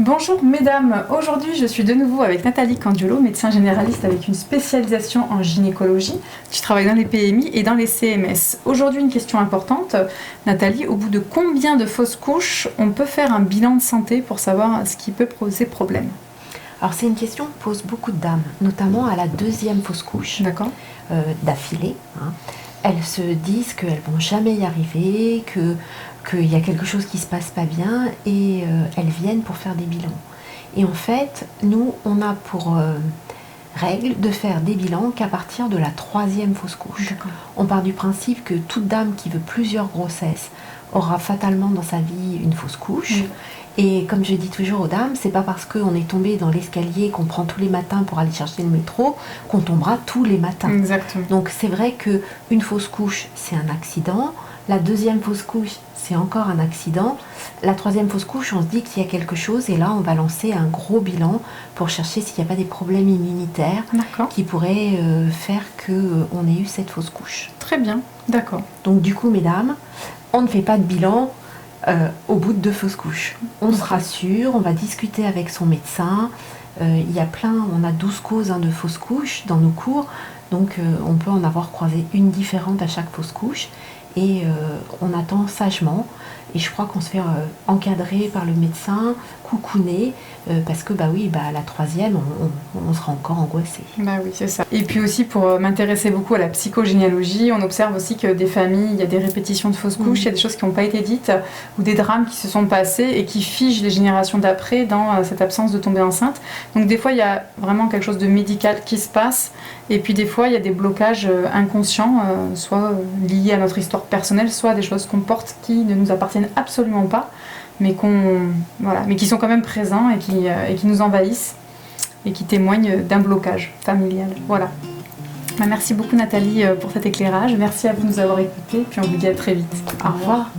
Bonjour mesdames, aujourd'hui je suis de nouveau avec Nathalie Candiolo, médecin généraliste avec une spécialisation en gynécologie. Tu travailles dans les PMI et dans les CMS. Aujourd'hui une question importante. Nathalie, au bout de combien de fausses couches on peut faire un bilan de santé pour savoir ce qui peut poser problème? Alors c'est une question que posent beaucoup de dames, notamment à la deuxième fausse couche. D'accord. D'affilée. Elles se disent qu'elles vont jamais y arriver, qu'il y a quelque chose qui se passe pas bien et elles viennent pour faire des bilans. Et en fait, nous, on a pour règle de faire des bilans qu'à partir de la troisième fausse couche. On part du principe que toute dame qui veut plusieurs grossesses aura fatalement dans sa vie une fausse couche. Et comme je dis toujours aux dames, c'est pas parce qu'on est tombé dans l'escalier qu'on prend tous les matins pour aller chercher le métro qu'on tombera tous les matins. Exactement. Donc c'est vrai qu'une fausse couche, c'est un accident. La deuxième fausse couche, c'est encore un accident. La troisième fausse couche, on se dit qu'il y a quelque chose et là, on va lancer un gros bilan pour chercher s'il n'y a pas des problèmes immunitaires qui pourraient faire qu'on ait eu cette fausse couche. Très bien, d'accord. Donc du coup, mesdames, on ne fait pas de bilan au bout de 2 fausses couches. On se rassure, on va discuter avec son médecin. Il y a on a 12 causes de fausses couches dans nos cours, donc on peut en avoir croisé une différente à chaque fausse couche. Et on attend sagement, et je crois qu'on se fait encadrer par le médecin, coucouner, parce que la troisième, on sera encore angoissé. Bah oui, c'est ça. Et puis aussi, pour m'intéresser beaucoup à la psychogénéalogie, on observe aussi que des familles, il y a des répétitions de fausses couches, il y a des choses qui n'ont pas été dites, ou des drames qui se sont passés et qui figent les générations d'après dans cette absence de tomber enceinte. Donc des fois, il y a vraiment quelque chose de médical qui se passe, et puis des fois, il y a des blocages inconscients, soit liés à notre histoire personnelle, soit des choses qu'on porte qui ne nous appartiennent absolument pas, mais qui sont quand même présents et qui nous envahissent et qui témoignent d'un blocage familial. Voilà. Merci beaucoup Nathalie pour cet éclairage. Merci à vous de nous avoir écoutés, puis on vous dit à très vite. Au revoir.